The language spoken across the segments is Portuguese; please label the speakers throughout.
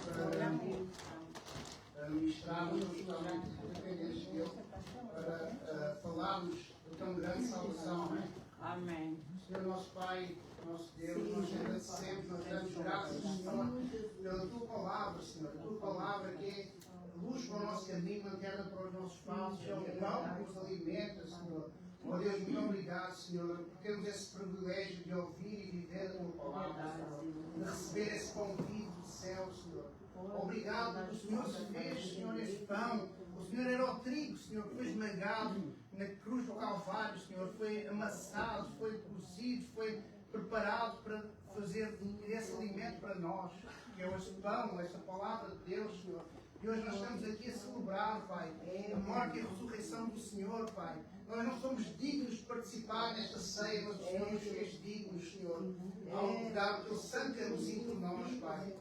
Speaker 1: para ministrarmos, totalmente dependentes dele, para falarmos de tão grande salvação. Amém?
Speaker 2: Amém.
Speaker 1: Senhor nosso Pai, nosso Deus, nós te agradecemos, nós damos graças, Senhor, pela Tua Palavra, Senhor. A Tua Palavra que é luz para o nosso caminho, lanterna para os nossos passos, é o pão que nos alimenta, Senhor. Oh Deus, muito obrigado, Senhor, por termos esse privilégio de ouvir e viver a Tua Palavra, Senhor, de receber esse pão vivo do céu, Senhor. Obrigado porque o Senhor se fez, Senhor, nesse pão. O Senhor era o trigo, Senhor, que foi esmagado na cruz do Calvário, Senhor, foi amassado, foi cozido, foi preparado para fazer esse alimento para nós, que é esse pão, essa palavra de Deus, Senhor. E hoje nós estamos aqui a celebrar, Pai, a morte e a ressurreição do Senhor, Pai. Nós não somos dignos de participar nesta ceia, mas o Senhor nos fez dignos, Senhor, ao dar o Teu sangue carosinho por nós, Pai.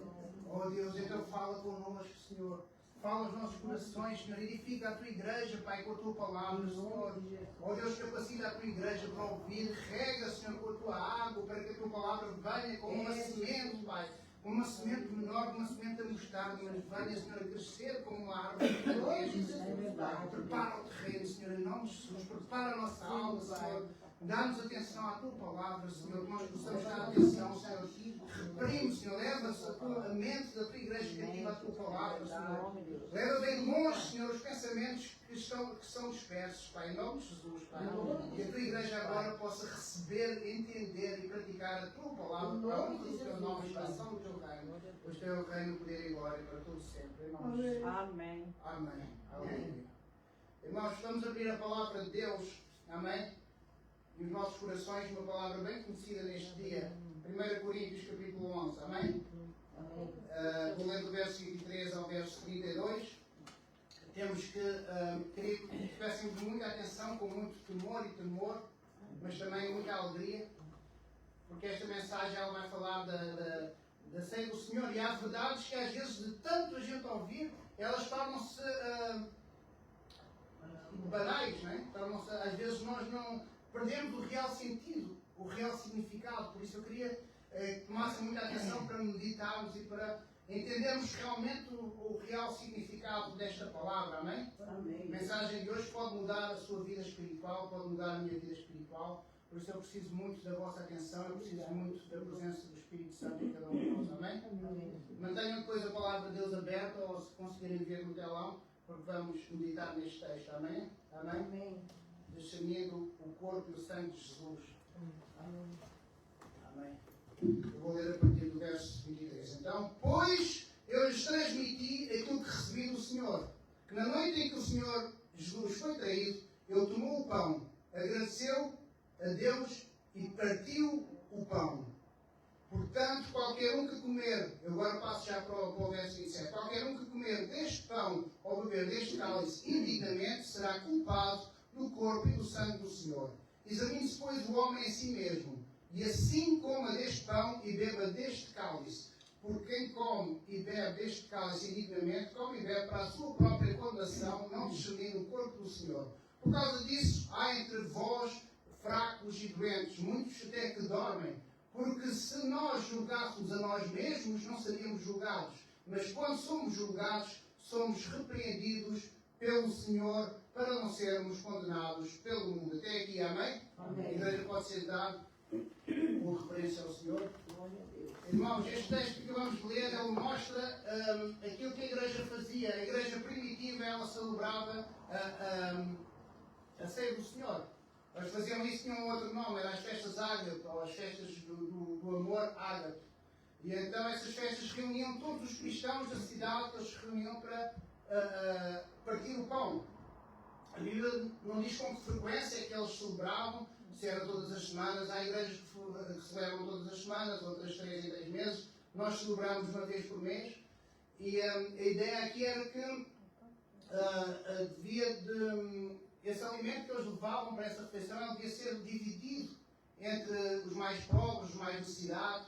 Speaker 1: Oh Deus, então fala connosco, Senhor. Fala aos nossos corações, Senhor. Edifica a Tua igreja, Pai, com a Tua palavra, Senhor. Oh Deus, capacita a Tua igreja para ouvir. Rega, Senhor, com a Tua água, para que a Tua palavra venha como uma semente, Pai. Como uma semente menor, como uma semente da mostarda, mas venha, Senhor, a crescer como uma árvore gigantesca. Prepara o terreno, Senhor, em nome de Jesus. Prepara a nossa alma, Senhor. Dá-nos atenção à Tua palavra, Senhor, que nós possamos dar atenção, Senhor. Reprime, Senhor, leva-se a mente da Tua igreja cativa à Tua palavra, Senhor. Leva bem longe, Senhor, os pensamentos que são dispersos, Pai, em nome de Jesus, Pai. E a Tua igreja agora possa receber, entender e praticar a Tua palavra para a honra do Teu nome e para a ação do Teu reino. Pois Teu é o reino, poder e glória para todos sempre. Em nome de Jesus.
Speaker 2: Amém.
Speaker 1: Amém. Aleluia. Irmãos, vamos abrir a palavra de Deus. Amém? E os nossos corações, uma palavra bem conhecida neste dia. 1 Coríntios capítulo 11. Amém? Vou ler do verso 23 ao verso 32. Temos que, queria que tivéssemos muita atenção, com muito temor e temor, mas também muita alegria, porque esta mensagem ela vai falar da ceia do Senhor. E há verdades que às vezes, de tanto a gente ouvir, elas tornam-se banais, não é? Tornam-se, às vezes nós não perdemos o real sentido, o real significado. Por isso eu queria que tomassem muita atenção para meditarmos e para entendermos realmente o real significado desta palavra. Amém?
Speaker 2: Amém.
Speaker 1: A mensagem de hoje pode mudar a sua vida espiritual, pode mudar a minha vida espiritual. Por isso eu preciso muito da vossa atenção, eu preciso muito da presença do Espírito Santo em cada um de nós. Amém?
Speaker 2: Amém.
Speaker 1: Mantenham depois a palavra de Deus aberta, ou se conseguirem ver no telão, porque vamos meditar neste texto. Amém? Amém?
Speaker 2: Amém.
Speaker 1: Discernindo o corpo e o sangue de Jesus.
Speaker 2: Amém.
Speaker 1: Amém. Eu vou ler a partir do verso 23. Então, pois eu lhes transmiti aquilo que recebi do Senhor, que na noite em que o Senhor Jesus foi traído, ele tomou o pão, agradeceu a Deus e partiu o pão. Portanto, qualquer um que comer, eu agora passo já para o verso 27, qualquer um que comer deste pão ou beber deste cálice indignamente será culpado do corpo e do sangue do Senhor. Examine-se, pois, o homem em si mesmo, e assim coma deste pão e beba deste cálice. Porque quem come e bebe deste cálice indignamente, come e bebe para a sua própria condenação, não discernindo o corpo do Senhor. Por causa disso, há entre vós fracos e doentes, muitos até que dormem. Porque se nós julgássemos a nós mesmos, não seríamos julgados. Mas quando somos julgados, somos repreendidos pelo Senhor, para não sermos condenados pelo mundo. Até aqui, amém?
Speaker 2: Amém.
Speaker 1: A igreja pode sentar com referência ao Senhor. Irmãos, este texto que vamos ler, ele mostra aquilo que a igreja fazia. A igreja primitiva, ela celebrava a ceia do Senhor. Eles faziam isso, tinham um outro nome, eram as festas ágape, ou as festas do amor ágape. E então essas festas reuniam todos os cristãos da cidade, que eles se reuniam para partir o pão. A Bíblia não diz com que frequência é que eles celebravam, se era todas as semanas. Há igrejas que celebram todas as semanas, outras 3 em 3 meses. Nós celebramos uma vez por mês. E a ideia aqui era que esse alimento que eles levavam para essa refeição devia ser dividido entre os mais pobres, os mais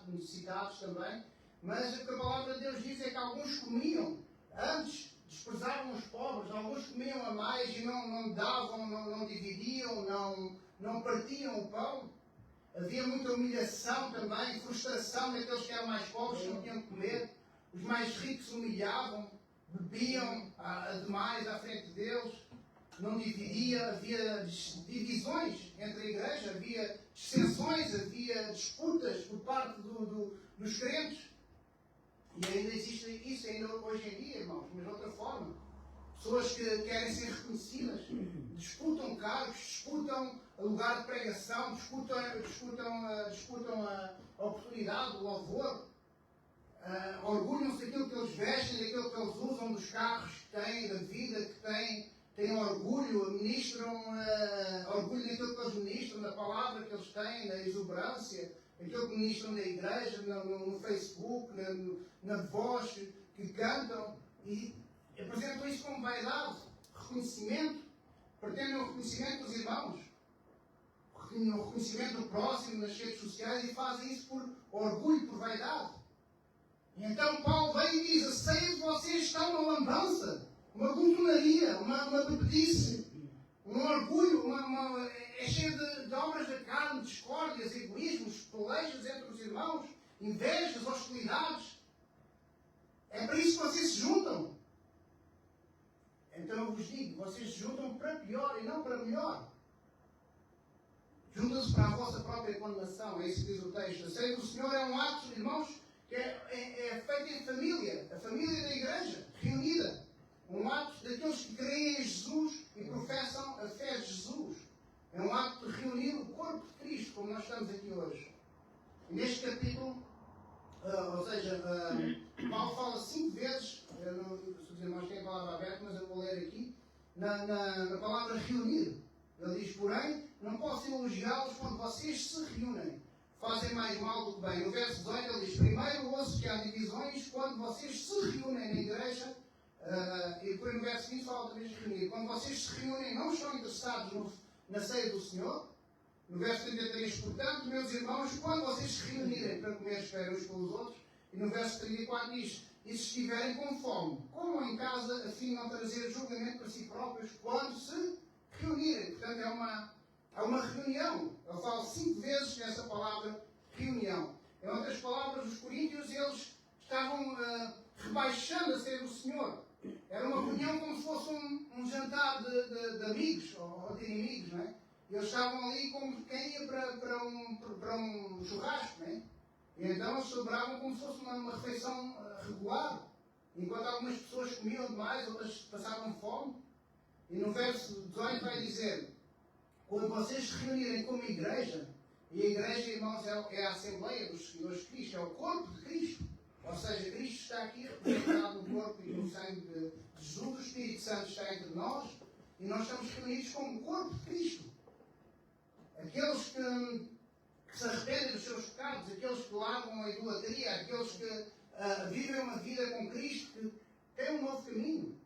Speaker 1: necessitados também. Mas o que a palavra de Deus diz é que alguns comiam antes, desprezavam os pobres, alguns comiam a mais e não davam, não dividiam, não partiam o pão. Havia muita humilhação também, frustração daqueles que eram mais pobres, que não tinham que comer. os mais ricos humilhavam, bebiam demais à frente deles, não dividia, havia divisões entre a igreja, havia dissensões, havia disputas por parte dos crentes. E ainda existe isso ainda hoje em dia, irmãos, mas de outra forma. Pessoas que querem ser reconhecidas, disputam cargos, disputam lugar de pregação, disputam a oportunidade, o louvor, orgulham-se daquilo que eles vestem, daquilo que eles usam, dos carros que têm, da vida que têm orgulho, ministram orgulho daquilo que eles ministram, da palavra que eles têm, da exuberância, daquilo que ministram da igreja, no Facebook, na voz que cantam, e apresentam isso como vaidade, reconhecimento, pretendem o reconhecimento dos irmãos, o reconhecimento do próximo nas redes sociais, e fazem isso por orgulho, por vaidade. E então Paulo vem e diz: a ceia de vocês está uma lambança, uma glutonaria, uma bebedice, um orgulho, é cheio de obras da carne, discórdias, egoísmos, pelejas entre os irmãos, invejas, hostilidades. É para isso que vocês se juntam. Então eu vos digo, vocês se juntam para pior e não para melhor. Juntam-se para a vossa própria condenação, é isso que diz o texto. A ceia do Senhor é um ato, irmãos, que é feito em família, a família da igreja, reunida. Um ato daqueles que creem em Jesus e professam a fé de Jesus. É um ato de reunir o corpo de Cristo, como nós estamos aqui hoje. E neste capítulo, Paulo fala 5 vezes, se os irmãos têm a palavra aberta, mas eu vou ler aqui, na palavra reunir. Ele diz: porém, não posso elogiá-los quando vocês se reúnem. Fazem mais mal do que bem. No verso 18 ele diz: primeiro ouço que há divisões quando vocês se reúnem na igreja. E depois no verso 20 fala outra vez de reunir. Quando vocês se reúnem, não estão interessados na ceia do Senhor. No verso 33, portanto, meus irmãos, quando vocês se reunirem para comer, esperem uns pelos outros. E no verso 34 diz: e se estiverem com fome, comam em casa, a fim de não trazer julgamento para si próprios quando se reunirem. Portanto, é uma reunião. Ele fala 5 vezes nessa palavra reunião. Em outras palavras, os coríntios, eles estavam rebaixando a ceia do Senhor. Era uma reunião como se fosse um jantar de amigos, ou de inimigos, não é? E eles estavam ali como quem ia para um churrasco, não é? E então eles celebravam como se fosse uma refeição regular. Enquanto algumas pessoas comiam demais, outras passavam fome. E no verso 18 vai dizer: quando vocês se reunirem como igreja, e a igreja, irmãos, é a Assembleia dos Seguidores de Cristo, é o corpo de Cristo. Ou seja, Cristo está aqui representado no corpo e no sangue de Jesus, o Espírito Santo está entre nós, e nós estamos reunidos como o corpo de Cristo. Aqueles que se arrependem dos seus pecados, aqueles que largam a idolatria, aqueles que vivem uma vida com Cristo, que têm um novo caminho.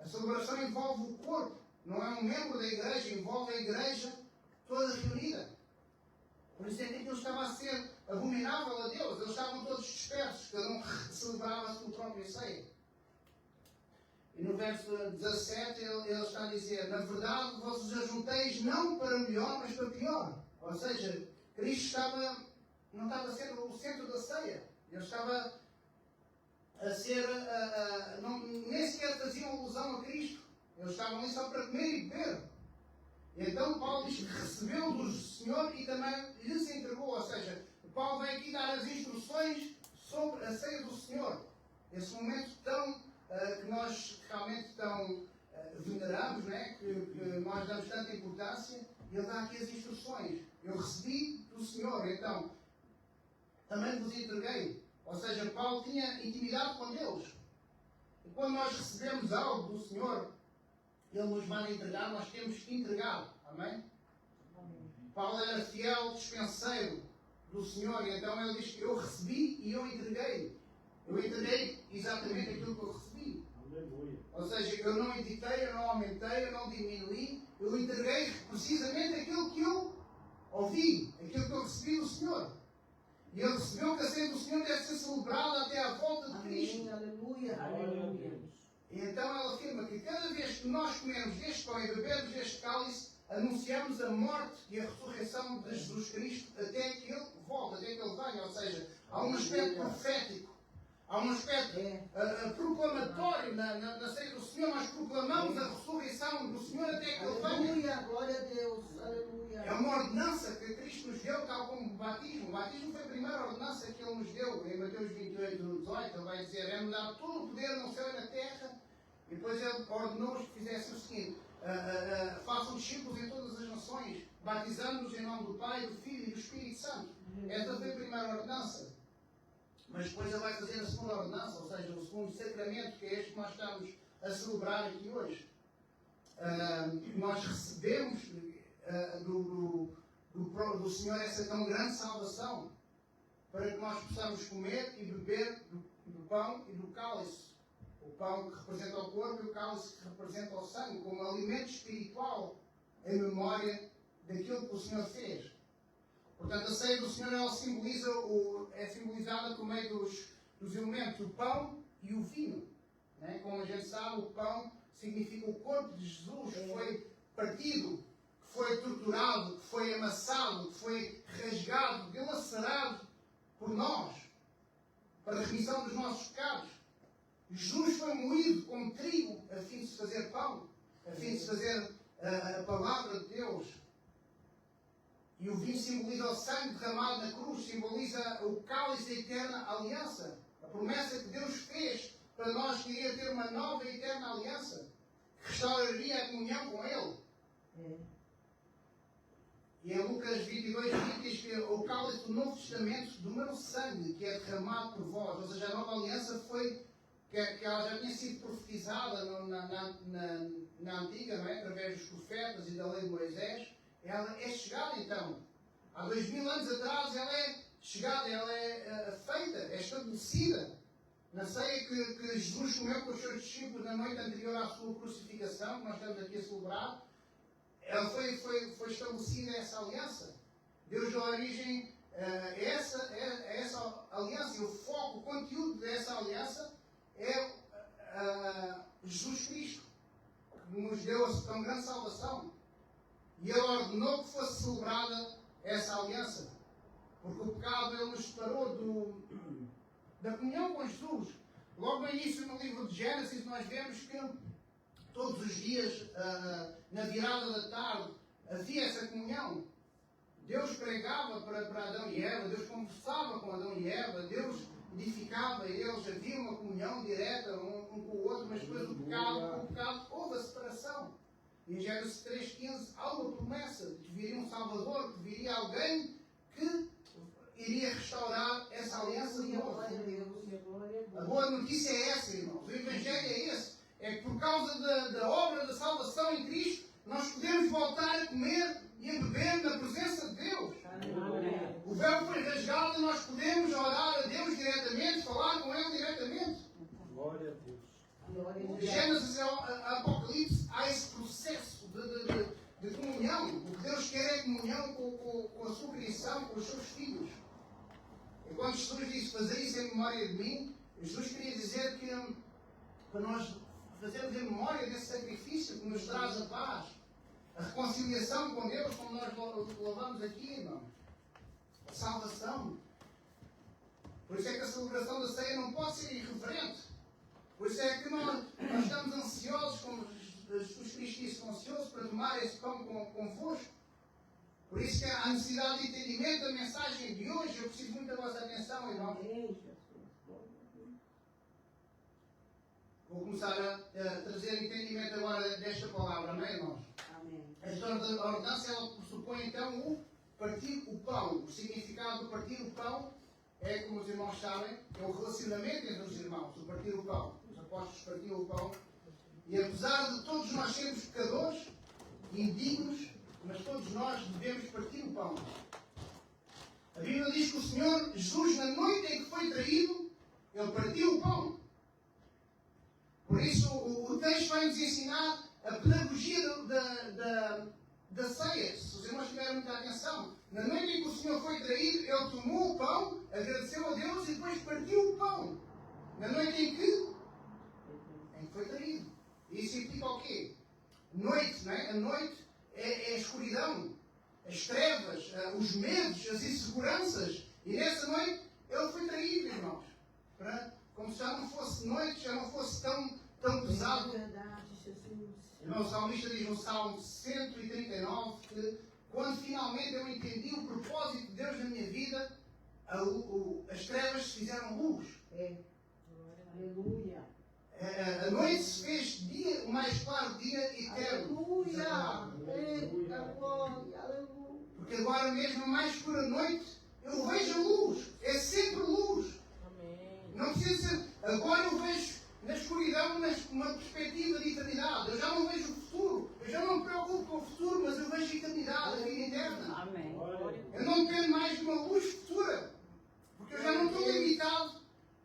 Speaker 1: A celebração envolve o corpo, não é um membro da igreja, envolve a igreja toda reunida. Por isso é que aquilo estava a ser abominável a Deus. Eles estavam todos dispersos, cada um celebrava a sua própria ceia. E no verso 17 ele está a dizer: na verdade vós os ajunteis não para melhor, mas para pior. Ou seja, Cristo não estava a ser o centro da ceia. Ele estava a ser, nem sequer faziam alusão a Cristo. Eles estavam ali só para comer e beber. E então Paulo diz que recebeu-los do Senhor e também lhes entregou. Ou seja, Paulo vem aqui dar as instruções sobre a ceia do Senhor. Esse momento que nós realmente tão veneramos, não é? que nós damos tanta importância, ele dá aqui as instruções. Eu recebi do Senhor, então também vos entreguei. Ou seja, Paulo tinha intimidade com Deus. E quando nós recebemos algo do Senhor, Ele nos manda entregar, nós temos que entregar. Amém? Paulo era fiel dispenseiro do Senhor, e então ele diz que eu recebi e eu entreguei. Eu entreguei exatamente aquilo que eu recebi. Aleluia. Ou seja, eu não editei, eu não aumentei, eu não diminuí, eu entreguei precisamente aquilo que eu ouvi, aquilo que eu recebi do Senhor. E ele recebeu que a ceia do Senhor deve ser celebrada até à volta de Cristo.
Speaker 2: Aleluia, aleluia.
Speaker 1: E então ela afirma que cada vez que nós comemos deste pão e bebemos deste cálice, anunciamos a morte e a ressurreição de Jesus Cristo até que Ele volte, até que Ele venha. Ou seja, há um aspecto profético, Há um aspecto proclamatório na ceia do Senhor. Nós proclamamos a ressurreição do Senhor até que Ele venha.
Speaker 2: Aleluia, glória a Deus, aleluia.
Speaker 1: É uma ordenança que Cristo nos deu, tal como o batismo. O batismo foi a primeira ordenança que Ele nos deu. Em Mateus 28, 18, Ele vai dizer: é-me dado todo o poder no céu e na terra. E depois Ele ordenou-os que fizessem o seguinte: façam discípulos em todas as nações, batizando-os em nome do Pai, do Filho e do Espírito Santo. Esta foi a primeira ordenança. Mas depois Ele vai fazer a segunda ordenança, ou seja, o segundo sacramento, que é este que nós estamos a celebrar aqui hoje. Nós recebemos do Senhor essa tão grande salvação, para que nós possamos comer e beber do pão e do cálice. O pão que representa o corpo e o cálice que representa o sangue, como alimento espiritual em memória daquilo que o Senhor fez. Portanto, a ceia do Senhor ela é simbolizada por meio dos elementos, o pão e o vinho. Né? Como a gente sabe, o pão significa o corpo de Jesus, que foi partido, que foi torturado, que foi amassado, que foi rasgado, dilacerado por nós, para a remissão dos nossos pecados. Jesus foi moído como trigo, a fim de se fazer pão, a fim de se fazer a palavra de Deus. E o vinho simboliza o sangue derramado na cruz, simboliza o cálice da eterna aliança. A promessa que Deus fez para nós que iria ter uma nova e eterna aliança, que restauraria a comunhão com Ele. E em Lucas 22, 20 diz que o cálice do Novo Testamento do meu sangue, que é derramado por vós. Ou seja, a nova aliança foi, que ela já tinha sido profetizada na Antiga, não é? Através dos profetas e da lei de Moisés. Ela é chegada então. Há 2000 anos atrás ela é chegada, ela é feita, é estabelecida. Na ceia que Jesus comeu com os seus discípulos na noite anterior à sua crucificação, que nós estamos aqui a celebrar, ela foi estabelecida essa aliança. Deus deu origem a essa aliança. E o foco, o conteúdo dessa aliança é Jesus Cristo, que nos deu a tão grande salvação. E Ele ordenou que fosse celebrada essa aliança. Porque o pecado Ele nos separou da comunhão com Jesus. Logo no início, no livro de Gênesis, nós vemos que todos os dias, na virada da tarde, havia essa comunhão. Deus pregava para Adão e Eva, Deus conversava com Adão e Eva, Deus edificava eles, havia uma comunhão direta um com o outro, mas depois do pecado houve a separação. Em Gênesis 3,15 há uma promessa de que viria um Salvador, que viria alguém que iria restaurar essa aliança de novo. A boa notícia é essa, irmãos. O Evangelho é esse. É que por causa da obra da salvação em Cristo, nós podemos voltar a comer e a beber na presença de Deus. O véu foi rasgado e nós podemos orar a Deus diretamente, falar com Ele diretamente.
Speaker 3: Glória a Deus.
Speaker 1: De Gênesis a Apocalipse há esse processo de comunhão. O que Deus quer é comunhão com a sua criação, com os seus filhos. E quando Jesus disse fazer isso em memória de mim, Jesus queria dizer que para nós fazermos em memória desse sacrifício que nos traz a paz, a reconciliação com Deus, como nós louvamos aqui, irmão. A salvação. Por isso é que a celebração da ceia não pode ser irreverente. Por isso é que nós estamos ansiosos, como Jesus Cristo disse, estão ansiosos para tomar esse pão convosco. Por isso que há necessidade de entendimento da mensagem de hoje. Eu preciso muito da vossa atenção, irmãos. Vou começar a trazer entendimento agora desta palavra, não é, irmãos?
Speaker 2: Amém.
Speaker 1: Esta ordenança, ela pressupõe então o partir o pão. O significado do partir o pão é, como os irmãos sabem, é o relacionamento entre os irmãos, o partir o pão. Os apóstolos partiam o pão. E apesar de todos nós sermos pecadores, indignos, mas todos nós devemos partir o pão. A Bíblia diz que o Senhor Jesus, na noite em que foi traído, Ele partiu o pão. Por isso, o texto vai nos ensinar a pedagogia da ceia. Se os irmãos tiverem muita atenção, na noite em que o Senhor foi traído, Ele tomou o pão, agradeceu a Deus e depois partiu o pão. Na noite em que foi traído. E isso implica o quê? Noite, não é? A noite é a escuridão, as trevas, os medos, as inseguranças. E nessa noite Ele foi traído, irmãos. Como já não fosse noite, já não fosse tão pesado.
Speaker 2: É verdade, Jesus.
Speaker 1: Irmão, o salmista diz no Salmo 139 que quando finalmente eu entendi o propósito de Deus na minha vida, as trevas se fizeram luz.
Speaker 2: É. Aleluia.
Speaker 1: A noite se fez dia, o mais claro dia eterno.
Speaker 2: Aleluia. Eita, glória. Aleluia.
Speaker 1: Porque agora mesmo, a mais escura noite, eu vejo a luz. É sempre luz.
Speaker 3: Amém.
Speaker 1: Não precisa ser. Agora eu vejo na escuridão uma perspectiva de eternidade. Eu já não vejo o futuro. Eu já não me preocupo com o futuro, mas eu vejo a eternidade, a vida eterna.
Speaker 3: Amém.
Speaker 1: Eu não dependo mais de uma luz futura. Porque eu já não estou limitado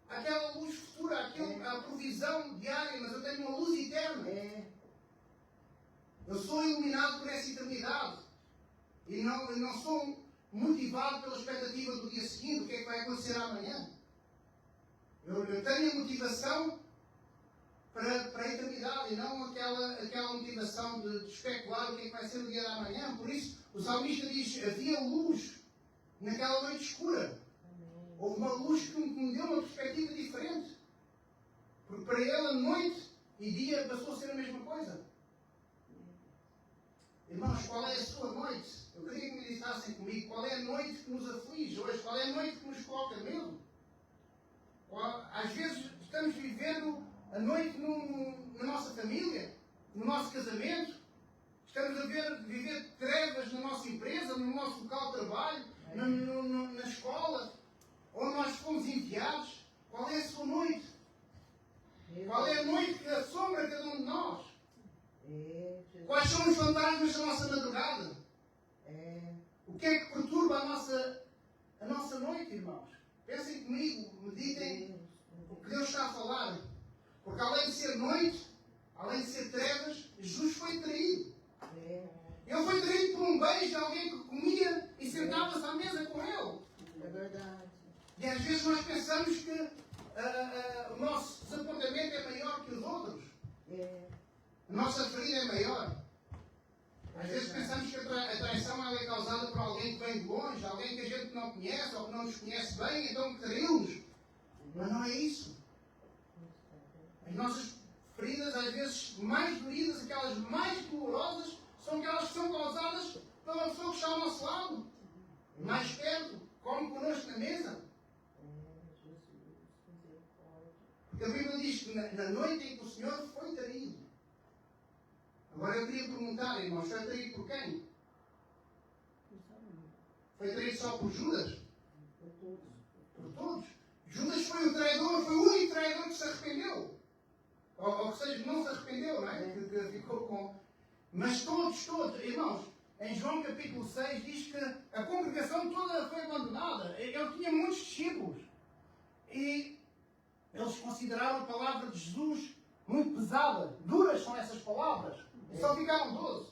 Speaker 1: àquela luz futura, à provisão diária, mas eu tenho uma luz eterna. Eu sou iluminado por essa eternidade. E não sou motivado pela expectativa do dia seguinte, o que é que vai acontecer amanhã. Eu tenho a motivação para a eternidade e não aquela motivação de especular o que é que vai ser o dia da manhã. Por isso, o salmista diz, havia luz naquela noite escura. Houve uma luz que me deu uma perspectiva diferente. Porque para ele a noite e dia passou a ser a mesma coisa. Irmãos, qual é a sua noite? Eu queria que me dissessem comigo qual é a noite que nos aflige hoje, qual é a noite que nos coloca medo. Às vezes estamos vivendo a noite na nossa família, no nosso casamento, estamos a viver trevas na nossa empresa, no nosso local de trabalho, na escola, onde nós fomos enviados. Qual é a sua noite? Qual é a noite que assombra cada um de nós? Quais são os fantasmas da nossa madrugada? O que é que perturba a nossa noite, irmãos? Pensem comigo, meditem o que Deus está a falar. Porque além de ser noite, além de ser trevas, Jesus foi traído. Ele foi traído por um beijo de alguém que comia e sentava-se à mesa com ele.
Speaker 2: É verdade.
Speaker 1: E às vezes nós pensamos que o nosso desapontamento é maior que os outros. A nossa ferida é maior. Às vezes pensamos que a traição é causada por alguém que vem de longe, alguém que a gente não conhece ou que não nos conhece bem, então que traiu-nos. Mas não é isso. As nossas feridas, às vezes mais doridas, aquelas mais dolorosas, são aquelas que são causadas pela pessoa que está ao nosso lado, mais perto, come connosco na mesa. Porque a Bíblia diz que na noite em que o Senhor foi traído. Agora eu queria perguntar, irmãos, foi traído por quem? Foi traído só por Judas? Por todos. Judas foi o traidor, foi o único traidor que se arrependeu. Ou que seja, não se arrependeu, não é? Que ficou com... Mas todos, irmãos, em João capítulo 6 diz que a congregação toda foi abandonada. Ele tinha muitos discípulos. E eles consideraram a palavra de Jesus muito pesada. Duras são essas palavras. E só ficaram 12.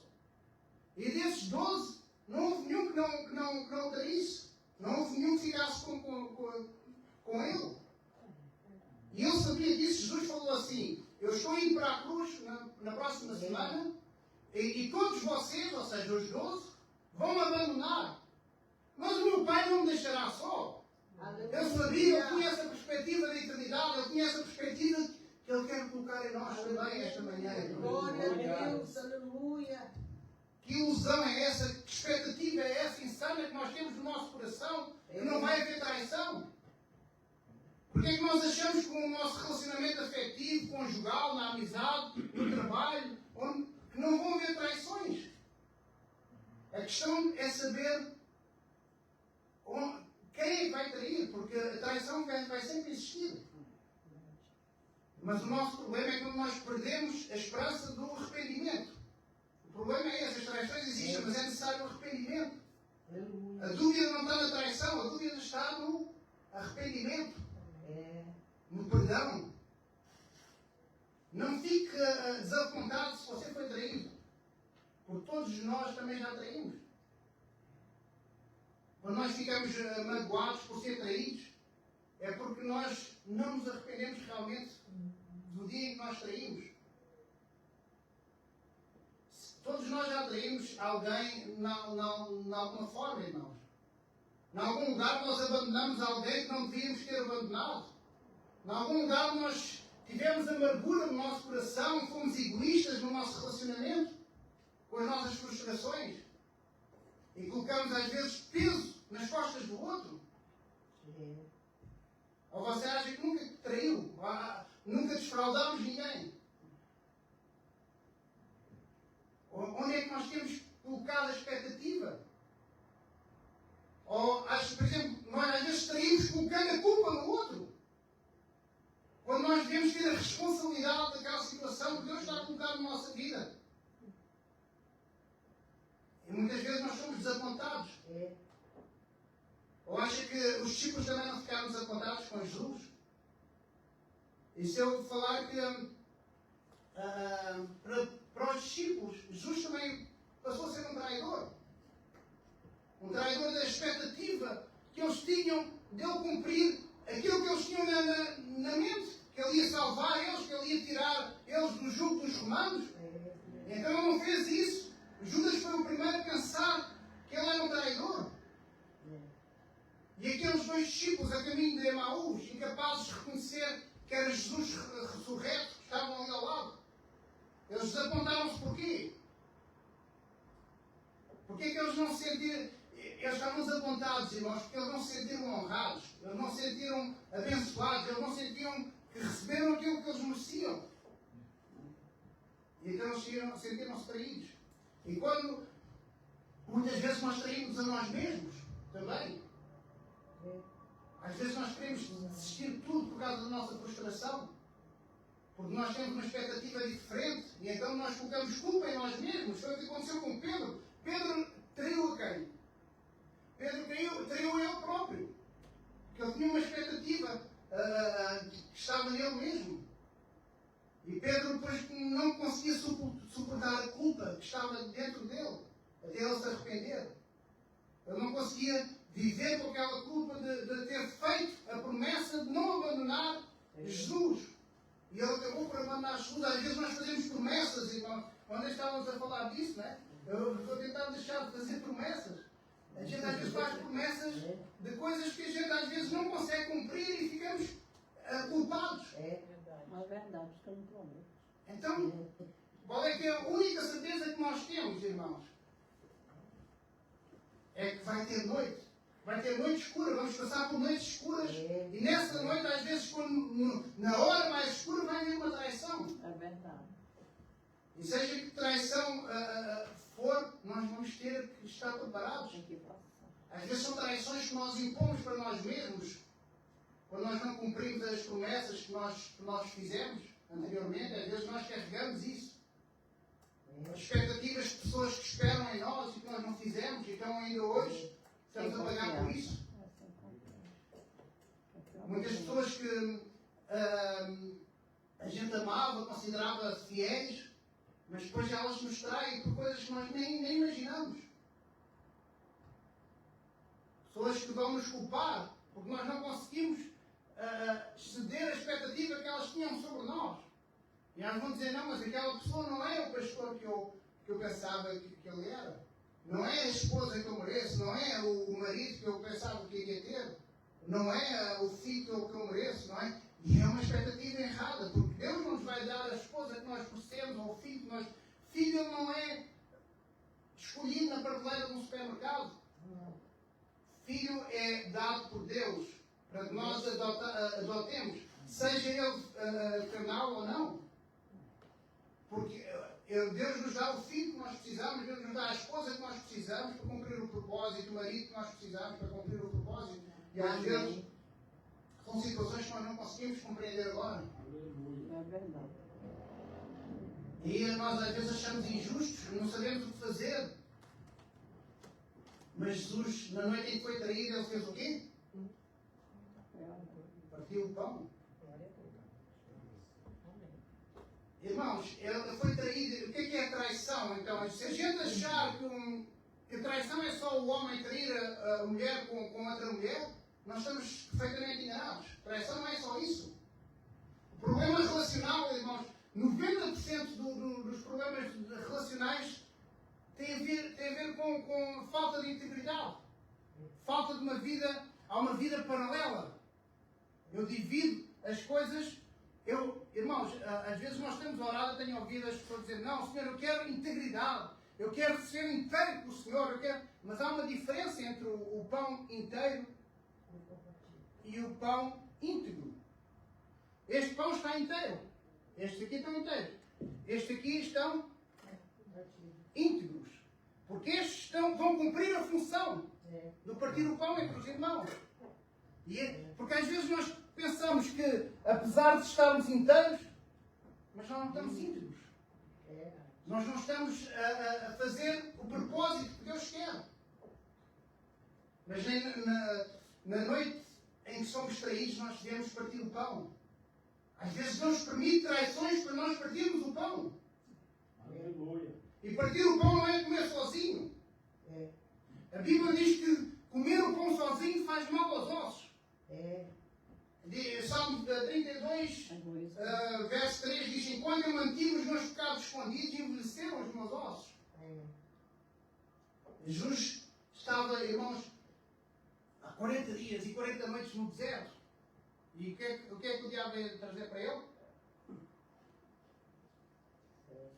Speaker 1: E desses 12, não houve nenhum que não traísse. Não houve nenhum que ficasse com ele. E ele sabia disso. Jesus falou assim, eu estou indo para a cruz na próxima semana e todos vocês, ou seja, os 12, vão me abandonar. Mas o meu Pai não me deixará só. Eu sabia, eu tinha essa perspectiva da eternidade, eu tinha essa perspectiva que Ele quer colocar em nós também esta manhã.
Speaker 2: Glória a Deus, aleluia.
Speaker 1: Que ilusão é essa? Que expectativa é essa insana que nós temos no nosso coração? Que não vai haver traição? Porque é que nós achamos que o nosso relacionamento afetivo, conjugal, na amizade, no trabalho, que não vão haver traições? A questão é saber quem é que vai trair, porque a traição vai sempre existir. Mas o nosso problema é quando nós perdemos a esperança do arrependimento. O problema é esse, as traições existem, mas é necessário o arrependimento. A dúvida não está na traição, a dúvida está no arrependimento. No perdão. Não fique desapontado se você foi traído. Porque todos nós também já traímos. Quando nós ficamos magoados por ser traídos, é porque nós não nos arrependemos realmente do dia em que nós traímos. Todos nós já traímos alguém na alguma forma, irmãos. Em algum lugar nós abandonamos alguém que não devíamos ter abandonado. Em algum lugar nós tivemos amargura no nosso coração, fomos egoístas no nosso relacionamento, com as nossas frustrações, e colocamos às vezes peso nas costas do outro. Ou você acha que nunca traiu, nunca desfraudamos ninguém? Onde é que nós temos colocado a expectativa? Ou, por exemplo, nós às vezes traímos colocando a culpa no outro. Quando nós devemos ter a responsabilidade daquela situação que Deus está a colocar na nossa vida. E muitas vezes nós somos desapontados. Ou acha que os discípulos também não ficaram desapontados com Jesus? E se eu falar que para os discípulos, Jesus também passou a ser um traidor. Um traidor da expectativa que eles tinham de ele cumprir aquilo que eles tinham na mente. Que ele ia salvar eles, que ele ia tirar eles do jugo dos romanos. Então ele não fez isso. Judas foi o primeiro a pensar que ele era um traidor. E aqueles dois discípulos a caminho de Emaús, incapazes de reconhecer que era Jesus ressurreto, que estavam ali ao lado. Eles desapontaram-se porquê? Porquê que eles não se sentiram... Eles estavam desapontados, irmãos, porque eles não se sentiram honrados, eles não se sentiram abençoados, eles não sentiam que receberam aquilo que eles mereciam. E então eles sentiram-se traídos. E quando muitas vezes nós traímos a nós mesmos, também. Às vezes nós queremos desistir de tudo por causa da nossa frustração. Porque nós temos uma expectativa diferente. E então nós colocamos culpa em nós mesmos. Foi o que aconteceu com Pedro. Pedro traiu a quem? Pedro traiu ele próprio. Porque ele tinha uma expectativa que estava nele mesmo. E Pedro depois não conseguia suportar a culpa que estava dentro dele. Até ele se arrepender. Ele não conseguia viver com aquela culpa de ter feito a promessa de não abandonar Jesus. E ele acabou por abandonar Jesus. Às vezes nós fazemos promessas, irmão. Quando estávamos a falar disso, né? Eu estou a tentar deixar de fazer promessas. A gente às vezes faz promessas de coisas que a gente às vezes não consegue cumprir e ficamos culpados.
Speaker 2: É verdade, isso que eu não prometo.
Speaker 1: Então, qual é que é a única certeza que nós temos, irmãos? É que vai ter noite. Vai ter noite escura, vamos passar por noites escuras. E nessa noite, às vezes, na hora mais escura, vai haver uma traição.
Speaker 2: É verdade.
Speaker 1: E seja que traição for, nós vamos ter que estar preparados. Às vezes são traições que nós impomos para nós mesmos, quando nós não cumprimos as promessas que nós fizemos anteriormente. Às vezes nós carregamos isso. As expectativas de pessoas que esperam em nós e que nós não fizemos, então ainda hoje estamos a pagar por isso. Muitas pessoas que a gente amava, considerava fiéis, mas depois elas nos traem por coisas que nós nem imaginamos. Pessoas que vão nos culpar porque nós não conseguimos ceder a expectativa que elas tinham sobre nós. E elas vão dizer, não, mas aquela pessoa não é o pastor que eu pensava que ele era. Não é a esposa que eu mereço, não é o marido que eu pensava que ia ter, não é o filho que eu mereço, não é? E é uma expectativa errada, porque Deus não nos vai dar a esposa que nós merecemos, ou o filho que nós... Filho não é escolhido na prateleira de um supermercado. Filho é dado por Deus, para que nós adotemos, seja ele carnal ou não. Porque Deus nos dá o filho que nós precisamos, Deus nos dá a esposa que nós precisamos para cumprir o propósito, o marido que nós precisamos para cumprir o propósito. E às vezes são situações que nós não conseguimos compreender agora.
Speaker 2: É verdade.
Speaker 1: E nós às vezes achamos injustos, não sabemos o que fazer. Mas Jesus, na noite em que foi traído, ele fez o quê? Partiu o pão. Irmãos, ele foi traído. O que é traição? Então, se a gente achar que traição é só o homem trair a mulher com outra mulher, nós estamos perfeitamente enganados. Traição não é só isso. O problema relacional, irmãos, 90% dos problemas relacionais tem a ver com falta de integridade. Falta de uma vida, há uma vida paralela. Eu divido as coisas, irmãos, às vezes nós estamos a orar, eu tenho ouvido as pessoas dizer, não, Senhor, eu quero integridade, eu quero ser inteiro com o Senhor, mas há uma diferença entre o pão inteiro e o pão íntegro. Este pão está inteiro, este aqui está inteiro, este aqui estão íntegros, porque estes vão cumprir a função de partir o pão entre os irmãos. Porque às vezes nós pensamos que, apesar de estarmos inteiros, mas nós não estamos íntegros. Nós não estamos a fazer o propósito que Deus quer. Mas na noite em que somos traídos, nós devemos partir o pão. Às vezes Deus permite traições para nós partirmos o pão.
Speaker 3: Aleluia.
Speaker 1: E partir o pão não é comer sozinho. A Bíblia diz que comer o pão sozinho faz mal aos ossos. Salmo 32, verso 3 diz: enquanto eu mantive os meus pecados escondidos, envelheceram os meus ossos. Jesus estava, irmãos, há 40 dias e 40 noites no deserto. E o que é que o diabo veio trazer para ele?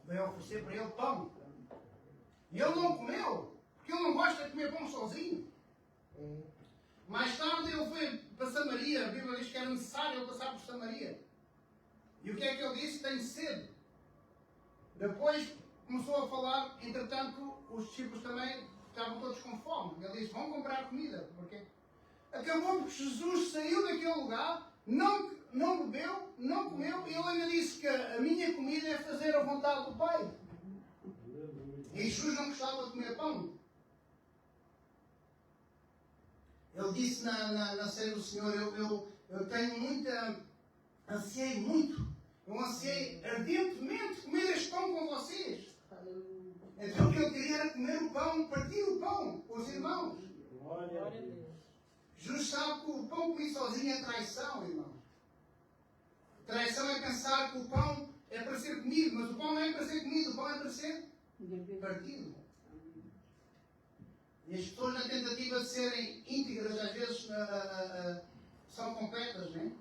Speaker 1: Veio oferecer para ele pão. E ele não comeu, porque ele não gosta de comer pão sozinho. Mais tarde ele foi para Samaria, a Bíblia diz que era necessário ele passar por Samaria. E o que é que ele disse? Tenho sede. Depois começou a falar, entretanto, os discípulos também estavam todos com fome. Ele disse, vão comprar comida. Porque acabou porque Jesus saiu daquele lugar, não bebeu, não comeu, e ele ainda disse que a minha comida é fazer a vontade do Pai. E Jesus não gostava de comer pão. Ele disse na ceia do Senhor, eu tenho muita, ansiei muito, eu ansiei ardentemente comer este pão com vocês. Então o que ele queria era comer o pão, partir o pão com os irmãos.
Speaker 3: Glória a Deus.
Speaker 1: Jesus sabe que o pão comido sozinho é traição, irmãos. Traição é pensar que o pão é para ser comido, mas o pão não é para ser comido, o pão é para ser partido. E as pessoas, na tentativa de serem íntegras, às vezes são completas, não é?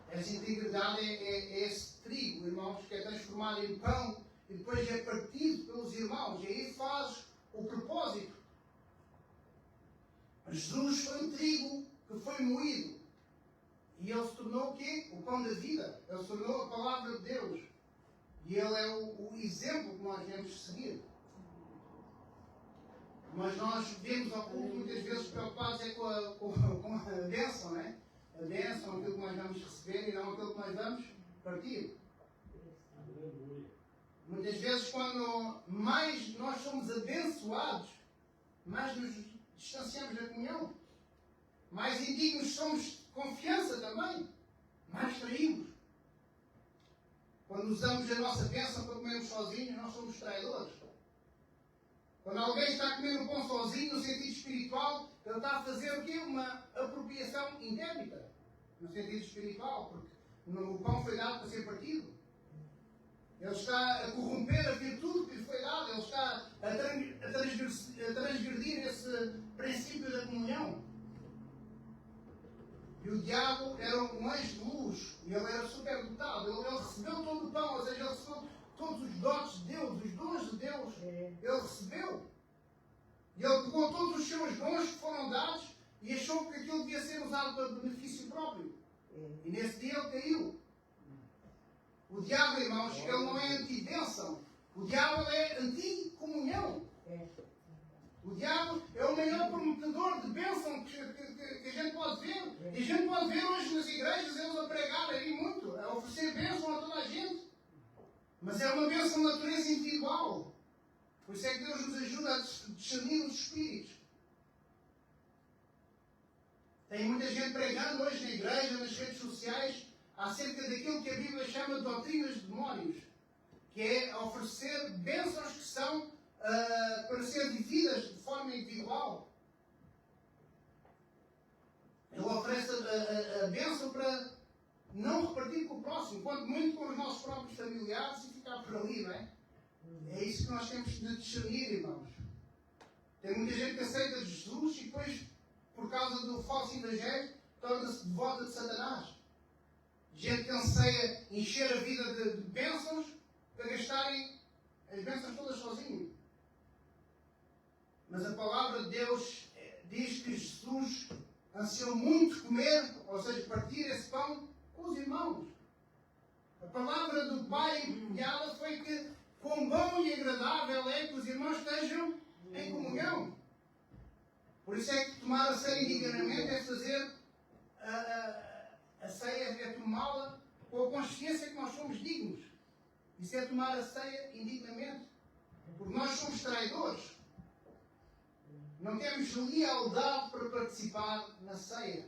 Speaker 1: Essa integridade é esse trigo, irmãos, que é transformado em pão e depois é partido pelos irmãos. E aí faz o propósito. Jesus foi um trigo que foi moído. E ele se tornou o quê? O pão da vida. Ele se tornou a palavra de Deus. E ele é o exemplo que nós devemos seguir. Mas nós vemos ao culto muitas vezes preocupados com a bênção, não é? A bênção, aquilo que nós vamos receber e não aquilo que nós vamos partir.
Speaker 3: Aleluia.
Speaker 1: Muitas vezes, quando mais nós somos abençoados, mais nos distanciamos da comunhão. Mais indignos somos de confiança também. Mais traímos. Quando usamos a nossa bênção para comermos sozinhos, nós somos traidores. Quando alguém está a comer um pão sozinho, no sentido espiritual, ele está a fazer o quê? Uma apropriação indébita. No sentido espiritual, porque o pão foi dado para ser partido. Ele está a corromper a virtude que lhe foi dada. Ele está a transgredir esse princípio da comunhão. E o diabo era um anjo de luz. E ele era superdotado. Ele recebeu todo o pão, ou seja, ele recebeu todos os dotes de Deus, os dons de Deus. Ele recebeu. E ele pegou todos os seus dons que foram dados e achou que aquilo devia ser usado para benefício próprio. E nesse dia ele caiu. O diabo, irmãos, ele não é anti-bênção. O diabo é anti-comunhão. O diabo é o maior prometedor de bênção que a gente pode ver. E a gente pode ver hoje nas igrejas eles a pregar aí muito, a oferecer bênção a toda a gente. Mas é uma bênção de natureza individual. Por isso é que Deus nos ajuda a discernir os espíritos. Tem muita gente pregando hoje na igreja, nas redes sociais, acerca daquilo que a Bíblia chama de doutrinas de demónios, que é oferecer bênçãos que são para ser vividas de forma individual. Ele oferece a bênção para não repartir com o próximo, quanto muito com os nossos próprios familiares e ficar por ali, não é? É isso que nós temos de discernir, irmãos. Tem muita gente que aceita Jesus e depois, por causa do falso evangelho, torna-se devota de Satanás. gente que anseia encher a vida de bênçãos para gastarem as bênçãos todas sozinhos. Mas a palavra de Deus diz que Jesus ansiou muito comer, ou seja, partir esse pão com os irmãos. A palavra do Pai enviada foi que quão bom e agradável é que os irmãos estejam em comunhão. Por isso é que tomar a ceia indignamente é fazer a ceia, é tomá-la com a consciência que nós somos dignos. Isso é tomar a ceia indignamente. Porque nós somos traidores. Não temos lealdade para participar na ceia.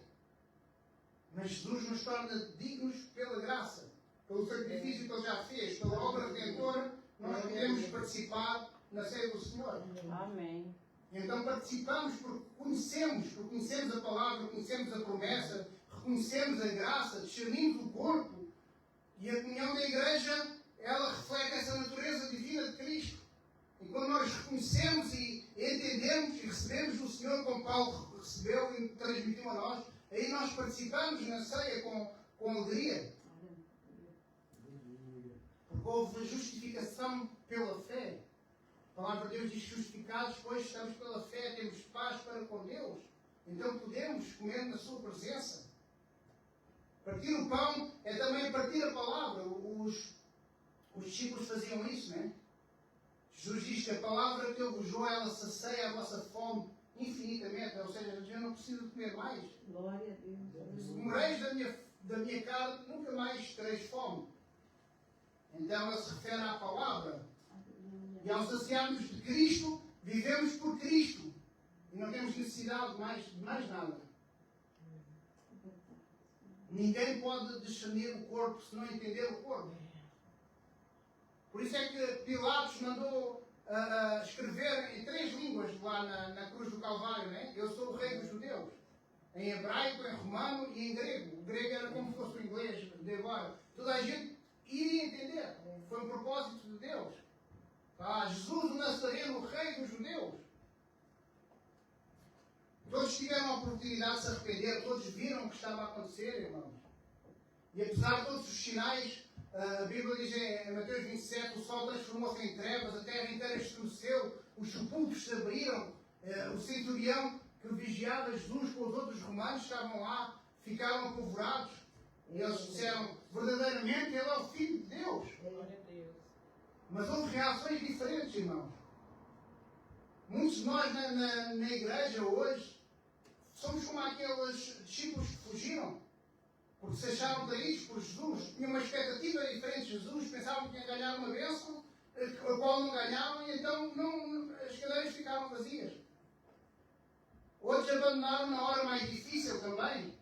Speaker 1: Mas Jesus nos torna dignos pela graça, pelo sacrifício que Ele já fez, pela obra redentora, nós podemos participar na ceia do Senhor.
Speaker 2: Amém.
Speaker 1: Então participamos porque conhecemos a palavra, conhecemos a promessa, reconhecemos a graça, discernimos o corpo. E a comunhão da Igreja, ela reflete essa natureza divina de Cristo. E quando nós reconhecemos e entendemos e recebemos o Senhor como Paulo recebeu e transmitiu a nós, aí nós participamos na ceia com alegria. Porque houve justificação pela fé. A palavra de Deus diz: justificados, pois estamos pela fé, temos paz para com Deus. Então podemos comer na sua presença. Partir o pão é também partir a palavra. Os discípulos faziam isso, não é? Jesus diz que a palavra que eu vos dou, ela sacia a vossa fome infinitamente. Ou seja, eu não preciso de comer mais.
Speaker 2: Glória a Deus.
Speaker 1: Se comereis da minha carne, nunca mais tereis fome. Então ele se refere à palavra. E ao saciarmos de Cristo, vivemos por Cristo. E não temos necessidade de mais nada. Ninguém pode discernir o corpo se não entender o corpo. Por isso é que Pilatos mandou escrever em 3 línguas lá na cruz do Calvário, né? Eu sou o rei dos judeus. Em hebraico, em romano e em grego. O grego era como se fosse o inglês de agora. Toda a gente iria entender. Foi um propósito de Deus. Jesus o Nazareno, o rei dos judeus. Todos tiveram a oportunidade de se arrepender, todos viram o que estava a acontecer, irmãos. E apesar de todos os sinais, a Bíblia diz em Mateus 27, o sol transformou-se em trevas, a terra inteira estremeceu, os sepulcros se abriram, o centurião que vigiava Jesus com os outros romanos estavam lá, ficaram apavorados. E eles disseram: verdadeiramente Ele é o Filho de Deus. Mas houve reações diferentes, irmãos. Muitos de nós na igreja hoje somos como aqueles discípulos que fugiram, porque se acharam traídos por Jesus, tinham uma expectativa diferente de Jesus, pensavam que iam ganhar uma bênção, a qual não ganhavam, e então as cadeiras ficaram vazias. Outros abandonaram na hora mais difícil também.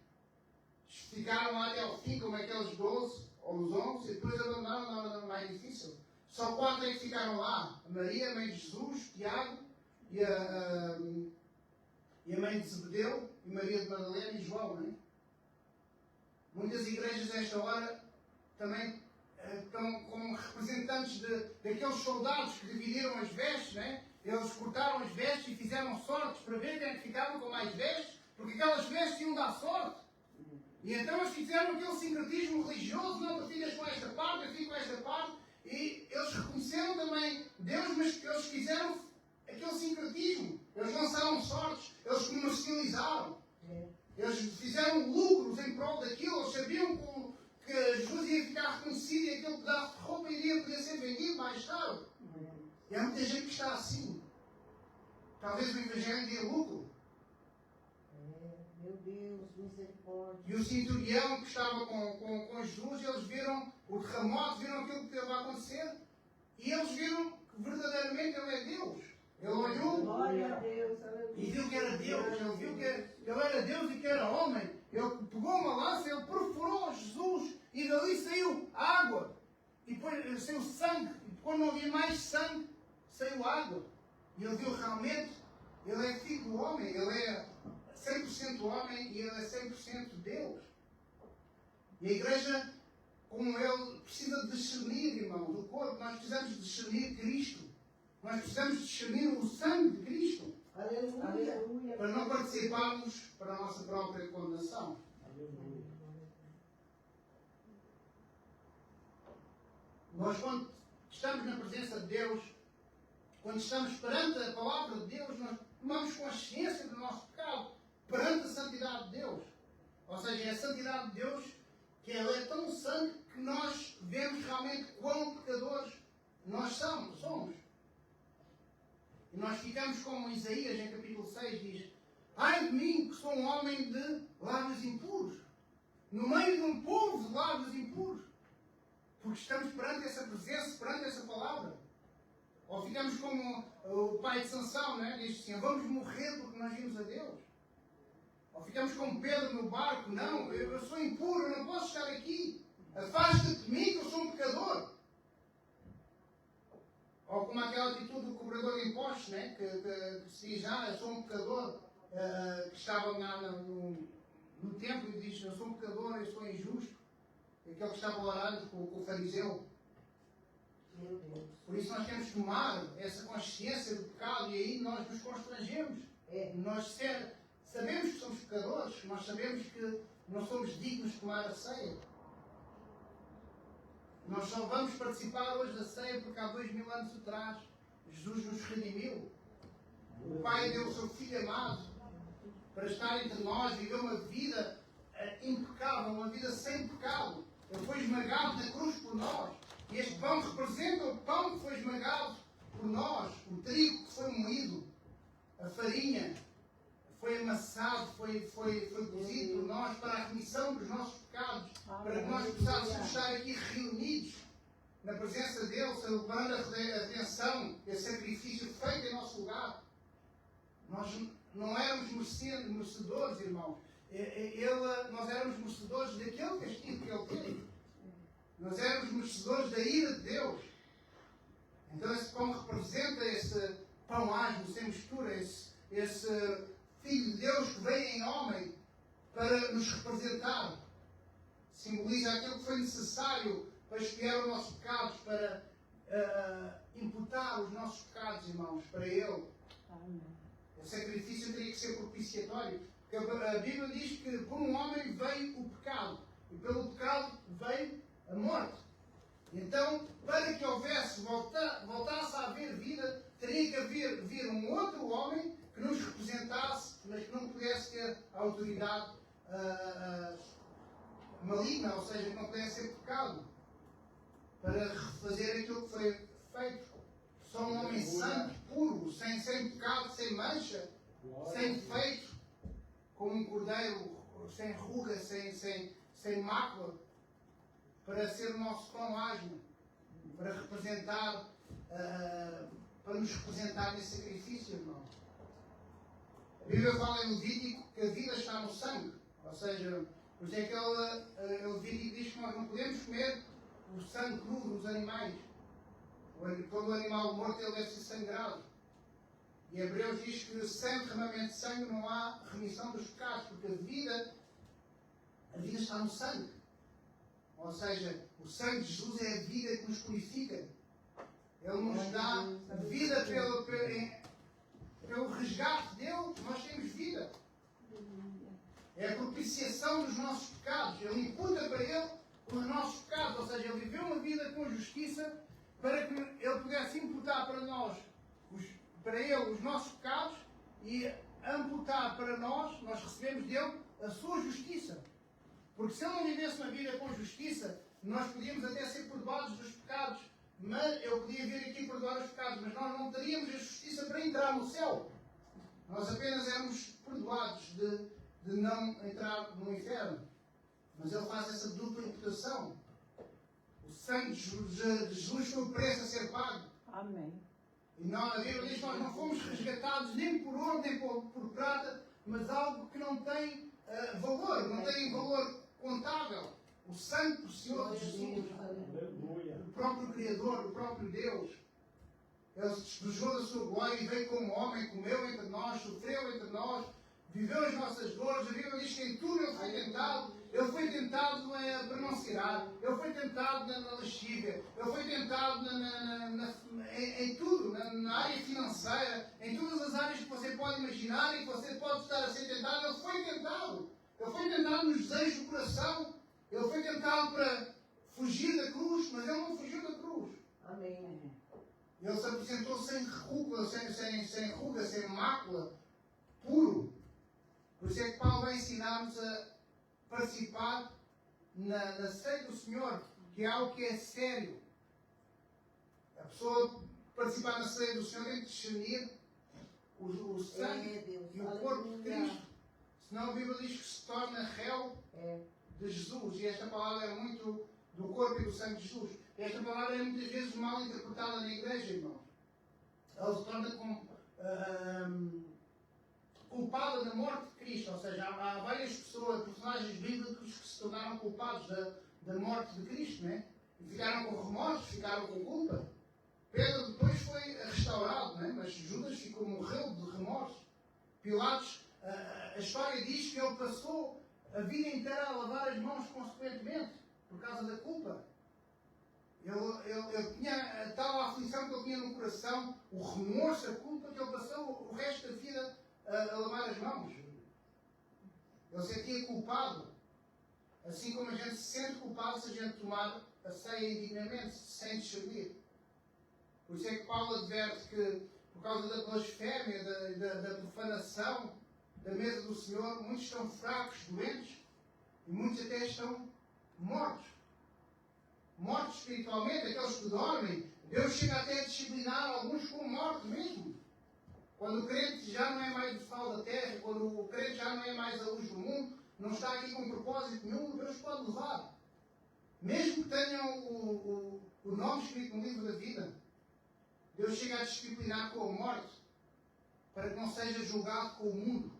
Speaker 1: Ficaram lá até ao fim, como aqueles 12 ou os 11, e depois abandonaram na hora mais difícil. Só 4 é que ficaram lá: a Maria, a mãe de Jesus, Tiago, e a mãe de Zebedeu, e Maria de Madalena e João, não é? Muitas igrejas nesta hora também estão como representantes daqueles soldados que dividiram as vestes, não é? Eles cortaram as vestes e fizeram sortes para ver quem é que ficava com mais vestes, porque aquelas vestes iam dar sorte. E então eles fizeram aquele sincretismo religioso: não, tu ficas com esta parte, eu fico com esta parte. E eles reconheceram também Deus, mas eles fizeram aquele sincretismo. Eles lançaram sortes, eles comercializaram. Eles fizeram lucros em prol daquilo. Eles sabiam que Jesus ia ficar reconhecido e aquele pedaço de roupa podia ser vendido mais tarde. E há muita gente que está assim. Talvez o Evangelho dê lucro.
Speaker 2: Meu Deus, misericórdia.
Speaker 1: E o centurião que estava com Jesus, eles viram o terremoto, viram aquilo que estava a acontecer, e eles viram que verdadeiramente Ele é Deus. Ele olhou
Speaker 2: Glória a Deus,
Speaker 1: e viu que era Deus. Ele viu que Ele era Deus e que era homem. Ele pegou uma lança, ele perfurou Jesus, e dali saiu água. E depois saiu sangue. E quando não havia mais sangue, saiu água. E ele viu realmente, Ele é filho do homem. Ele é 100% homem e Ele é 100% Deus. E a igreja, como Ele, precisa discernir, irmãos, o corpo. Nós precisamos discernir Cristo. Nós precisamos discernir o sangue de Cristo.
Speaker 2: Aleluia.
Speaker 1: Para não participarmos para a nossa própria condenação. Nós, quando estamos na presença de Deus, quando estamos perante a palavra de Deus, nós tomamos consciência do nosso pecado perante a santidade de Deus. Ou seja, é a santidade de Deus que ela é tão santa que nós vemos realmente quão pecadores nós somos. E nós ficamos como Isaías, em capítulo 6, diz: ai de mim, que sou um homem de lábios impuros, no meio de um povo de lábios impuros. Porque estamos perante essa presença, perante essa palavra. Ou ficamos como o pai de Sansão, né? Diz assim: vamos morrer porque nós vimos a Deus. Ou ficamos como Pedro no barco: não, eu sou impuro, eu não posso estar aqui. Afasta-te de mim, que eu sou um pecador. Ou como aquela atitude do cobrador de impostos, né? que se diz: eu sou um pecador, que estava lá no templo e diz: eu sou um pecador, eu sou injusto. Aquele que estava orando com o fariseu.
Speaker 2: Meu Deus.
Speaker 1: Por isso nós temos que tomar essa consciência do pecado e aí nós nos constrangemos. Nós sabemos que somos pecadores, nós sabemos que não somos dignos de tomar a ceia. Nós só vamos participar hoje da ceia porque há 2000 anos atrás Jesus nos redimiu. O Pai deu o seu Filho amado para estar entre nós, viver uma vida impecável, uma vida sem pecado. Ele foi esmagado na cruz por nós. E este pão representa o pão que foi esmagado por nós, o trigo que foi moído, a farinha foi amassado, foi cozido por nós para a remissão dos nossos pecados, para que nós possamos estar aqui reunidos na presença dele, celebrando a redenção e o sacrifício feito em nosso lugar. Nós não éramos merecedores, irmãos. Nós éramos merecedores daquele castigo que ele teve. Nós éramos merecedores da ira de Deus. Então esse pão representa esse pão asmo, sem mistura, esse Filho de Deus que veio em homem para nos representar. Simboliza aquilo que foi necessário para expiar os nossos pecados, para imputar os nossos pecados, irmãos, para Ele. O sacrifício teria que ser propiciatório. Porque a Bíblia diz que por um homem veio o pecado. E pelo pecado veio a morte. Então, para que voltasse a haver vida, teria que vir um outro homem que nos representasse, mas que não pudesse ter a autoridade maligna, ou seja, que não pudesse ser pecado, para refazer aquilo que foi feito. Só um homem santo, puro, sem pecado, sem mancha, sem defeito, como um cordeiro, sem ruga, sem mácula, para ser o nosso pão asmo, para representar, para nos representar nesse sacrifício, irmão. A Bíblia fala em Levítico que a vida está no sangue, ou seja, por isso é que Levítico diz que nós não podemos comer o sangue cru dos animais. Quando o animal morto ele deve ser sangrado. E Hebreus diz que sem derramamento de sangue não há remissão dos pecados, porque a vida está no sangue. Ou seja, o sangue de Jesus é a vida que nos purifica. Ele nos dá a vida pelo resgate dele, nós temos vida. É a propiciação dos nossos pecados. Ele imputa para ele os nossos pecados. Ou seja, ele viveu uma vida com justiça para que ele pudesse imputar para nós, para ele, os nossos pecados e amputar para nós recebemos dele a sua justiça. Porque se ele não vivesse uma vida com justiça, nós podíamos até ser perdoados dos pecados. Mas eu podia vir aqui perdoar os pecados, mas nós não teríamos a justiça para entrar no céu. Nós apenas éramos perdoados de não entrar no inferno. Mas ele faz essa dupla imputação. O sangue de Jesus foi o preço a ser pago.
Speaker 4: Amém.
Speaker 1: E a Bíblia diz que nós não fomos resgatados nem por ouro, nem por prata, mas algo que não tem valor, não tem valor contável. O sangue precioso de Jesus.
Speaker 3: Aleluia.
Speaker 1: O próprio Criador, o próprio Deus. Ele se despojou da sua glória e veio como homem, comeu entre nós, sofreu entre nós, viveu as nossas dores. A Bíblia diz que em tudo ele foi tentado. Ele foi tentado para não se irar. Ele foi tentado na lascívia. Ele foi tentado em tudo, na área financeira, em todas as áreas que você pode imaginar e que você pode estar a ser tentado. Ele foi tentado. Ele foi tentado nos desejos do coração. Ele foi tentado para fugir da cruz, mas ele não fugiu da cruz.
Speaker 2: Amém.
Speaker 1: Ele se apresentou sem ruga, sem ruga, sem mácula, puro. Por isso é que Paulo vai ensinar-nos a participar na ceia do Senhor, que é algo que é sério. A pessoa participar na ceia do Senhor tem que discernir o sangue e o corpo de Cristo. Senão a Bíblia diz que se torna réu de Jesus. E esta palavra é muito do corpo e do sangue de Jesus. Esta palavra é muitas vezes mal interpretada na igreja, irmãos. Ela se torna culpada da morte de Cristo. Ou seja, há várias pessoas, personagens bíblicos que se tornaram culpados da morte de Cristo, né? E ficaram com remorsos, ficaram com culpa. Pedro depois foi restaurado, né? Mas Judas morreu de remorso. Pilatos, a história diz que ele passou a vida inteira a lavar as mãos consequentemente, por causa da culpa. Ele tinha a tal aflição que ele tinha no coração, o remorso, a culpa, que ele passou o resto da vida a lavar as mãos. Ele se sentia culpado. Assim como a gente se sente culpado se a gente tomar a ceia indignamente, sem discernir. Por isso é que Paulo adverte que, por causa da blasfémia, da profanação da mesa do Senhor, muitos estão fracos, doentes, e muitos até estão mortos. Mortos espiritualmente, aqueles que dormem. Deus chega até a disciplinar alguns com morte mesmo. Quando o crente já não é mais o sal da terra, quando o crente já não é mais a luz do mundo, não está aqui com propósito nenhum, Deus pode levar. Mesmo que tenham o nome escrito no livro da vida, Deus chega a disciplinar com a morte, para que não seja julgado com o mundo.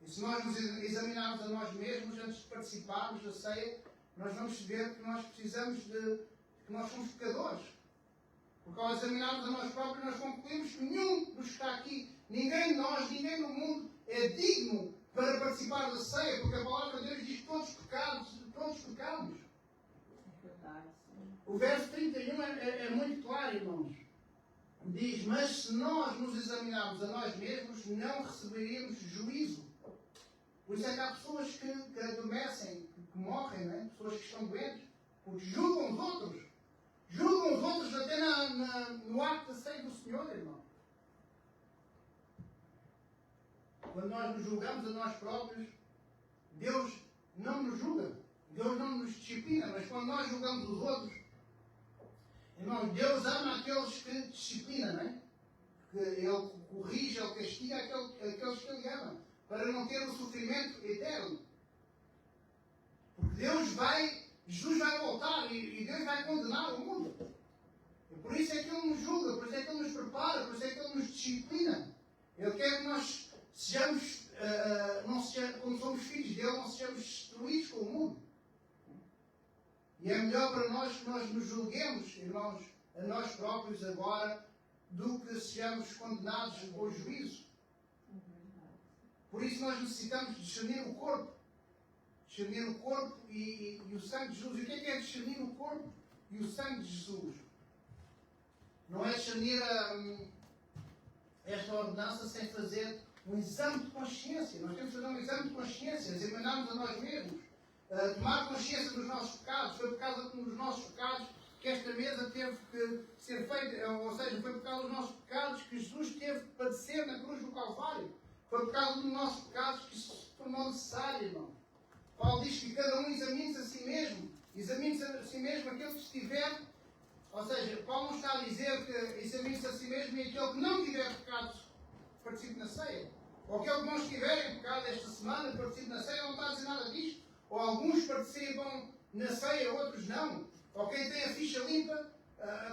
Speaker 1: E se nós nos examinarmos a nós mesmos antes de participarmos da ceia, nós vamos ver que nós precisamos que nós somos pecadores. Porque ao examinarmos a nós próprios, nós concluímos que nenhum dos que está aqui, ninguém de nós, ninguém no mundo, é digno para participar da ceia, porque a palavra de Deus diz que todos pecamos. O verso 31 é muito claro, irmãos. Diz, mas se nós nos examinarmos a nós mesmos, não receberemos juízo. Por isso é que há pessoas que adormecem, que morrem, né? Pessoas que estão doentes, porque julgam os outros. Julgam os outros até no ato da ceia do Senhor, irmão. Quando nós nos julgamos a nós próprios, Deus não nos julga. Deus não nos disciplina. Mas quando nós julgamos os outros, irmão, Deus ama aqueles que disciplina, não é? Que Ele corrige, Ele castiga aqueles que Ele ama, para não ter o sofrimento eterno. Porque Jesus vai voltar e Deus vai condenar o mundo. E por isso é que Ele nos julga, por isso é que Ele nos prepara, por isso é que Ele nos disciplina. Ele quer que nós sejamos, como somos filhos dele, não sejamos destruídos com o mundo. E é melhor para nós que nós nos julguemos, irmãos, a nós próprios agora, do que sejamos condenados ao juízo. Por isso nós necessitamos discernir o corpo. Discernir o corpo e o sangue de Jesus. E o que é discernir o corpo e o sangue de Jesus? Não é discernir esta ordenança sem fazer um exame de consciência. Nós temos que fazer um exame de consciência, examinarmos a nós mesmos, tomar consciência dos nossos pecados. Foi por causa dos nossos pecados que esta mesa teve que ser feita, ou seja, foi por causa dos nossos pecados que Jesus teve que padecer na cruz do Calvário. Foi por causa dos nossos pecados que isso se tornou necessário, irmão. Paulo diz que cada um examine-se a si mesmo. Examine-se a si mesmo aquele que estiver. Ou seja, Paulo não está a dizer que examine-se a si mesmo e aquele que não tiver pecado participe na ceia. Ou aquele que não estiver em pecado esta semana participe na ceia, não está a dizer nada disto. Ou alguns participam na ceia, outros não. Ou quem tem a ficha limpa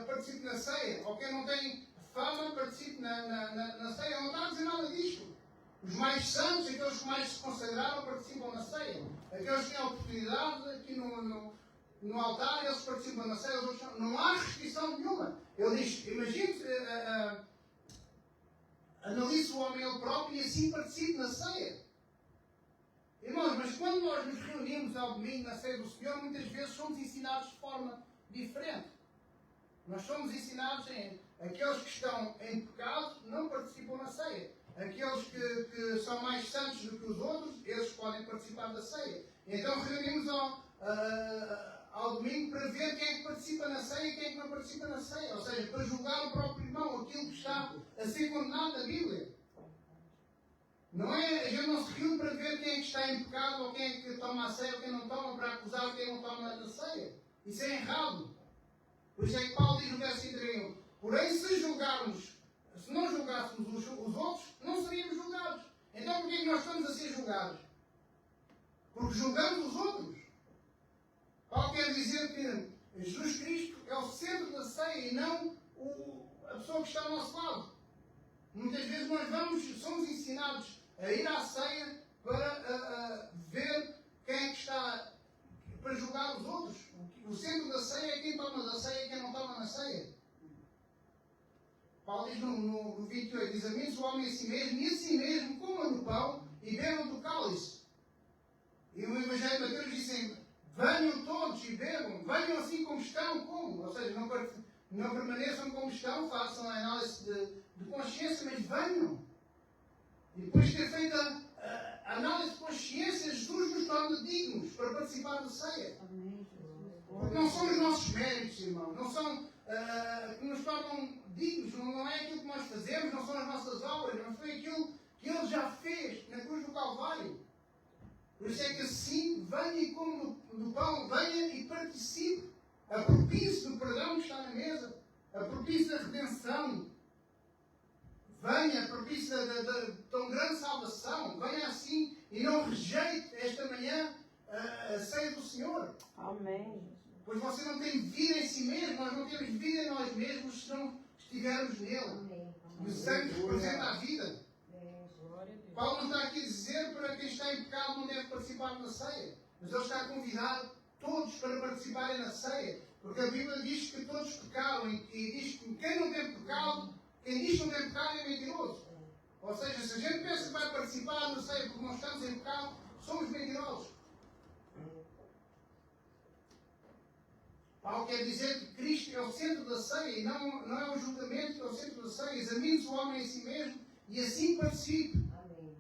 Speaker 1: participe na ceia. Ou quem não tem fama participe na ceia. Não está a dizer nada disto. Os mais santos, aqueles que mais se consagraram, participam na ceia. Aqueles que têm a oportunidade aqui no altar, eles participam na ceia. Não há restrição nenhuma. Ele diz, imagine, analise o homem ele próprio e assim participe na ceia. Irmãos, mas quando nós nos reunimos ao domingo na ceia do Senhor, muitas vezes somos ensinados de forma diferente. Nós somos ensinados em aqueles que estão em pecado não participam na ceia. Aqueles que são mais santos do que os outros, eles podem participar da ceia. Então reunimos ao domingo para ver quem é que participa. participa na ceia e quem é que não participa na ceia. Ou seja, para julgar o próprio irmão, aquilo que está a ser condenado na Bíblia. Não é, a gente não se reúne para ver quem é que está em pecado ou quem é que toma a ceia ou quem não toma, para acusar quem não toma a ceia. Isso é errado. Por isso é que Paulo diz no verso 31, porém se não julgássemos os outros, não seríamos julgados. Então porquê é que nós estamos a ser julgados? Porque julgamos os outros. Paulo quer dizer que Jesus Cristo é o centro da ceia e não a pessoa que está ao nosso lado. Muitas vezes nós somos ensinados a ir à ceia para ver quem é que está para julgar os outros. O centro da ceia é quem toma da ceia e quem não toma na ceia. Paulo diz no 28, examine-se o homem a si mesmo e a si mesmo coma do pão e bebam do cálice. E o Evangelho de Mateus diz sempre, venham todos e bebam, venham assim como estão, como? Ou seja, não permaneçam como estão, façam a análise de consciência, mas venham. E depois de ter feito a análise de consciência, Jesus nos torna dignos para participar da ceia. Porque não são os nossos méritos, irmãos, não são que nos tornam dignos, não é aquilo que nós fazemos, não são as nossas obras, mas foi aquilo que Ele já fez na cruz do Calvário. Por isso é que assim, venha e come do pão, venha e participe, apropie-se do perdão que está na mesa, apropie-se da redenção, venha, apropie-se da tão grande salvação, venha assim e não rejeite esta manhã a ceia do Senhor.
Speaker 2: Amém.
Speaker 1: Pois você não tem vida em si mesmo, nós não temos vida em nós mesmos se não estivermos nele.
Speaker 2: Amém.
Speaker 1: E o sangue representa a vida.
Speaker 3: Glória a Deus.
Speaker 1: Paulo não está aqui a dizer para quem está em pecado não deve participar na ceia. Mas ele está a convidar todos para participarem na ceia. Porque a Bíblia diz que todos pecaram e diz que quem não tem pecado, quem diz que não tem pecado é mentiroso. Ou seja, se a gente pensa que vai participar na ceia porque não estamos em pecado, somos mentirosos. Paulo quer dizer que Cristo é o centro da ceia e não é o julgamento que é o centro da ceia. Examine-se o homem em si mesmo e assim participe.
Speaker 2: Amém.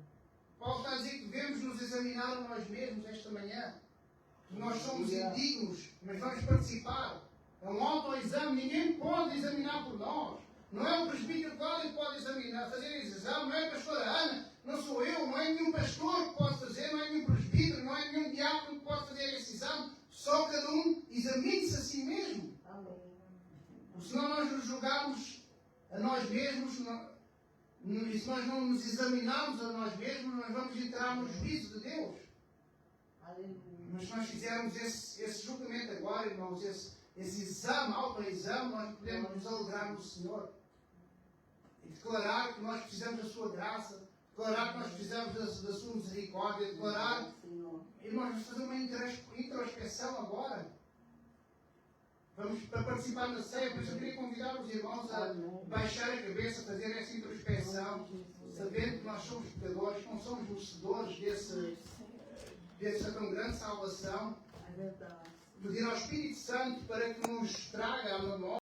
Speaker 1: Paulo está a dizer que devemos nos examinar a nós mesmos esta manhã. Que nós somos indignos, mas vamos participar. É um autoexame, ninguém pode examinar por nós. Não é o presbítero Cláudio que pode examinar, fazer esse exame, não é a pastora Ana, não sou eu, não é nenhum pastor que pode fazer, não é nenhum presbítero, não é nenhum diácono que pode fazer esse exame. Só cada um examine-se a si mesmo.
Speaker 2: Amém.
Speaker 1: Porque senão nós nos julgarmos a nós mesmos, e se nós não nos examinarmos a nós mesmos, nós vamos entrar no juízo de Deus.
Speaker 2: Aleluia.
Speaker 1: Mas se nós fizermos esse julgamento agora, irmãos, esse exame, autoexame, nós podemos nos alegrar no Senhor. E declarar que nós precisamos da sua graça, declarar que nós precisamos da sua misericórdia, declarar... E nós vamos fazer uma introspecção agora. Vamos para participar da ceia, por isso eu queria convidar os irmãos a baixar a cabeça, fazer essa introspecção, sabendo que nós somos pecadores, que não somos merecedores dessa tão grande salvação.
Speaker 2: É verdade.
Speaker 1: Pedir ao Espírito Santo para que nos traga a memória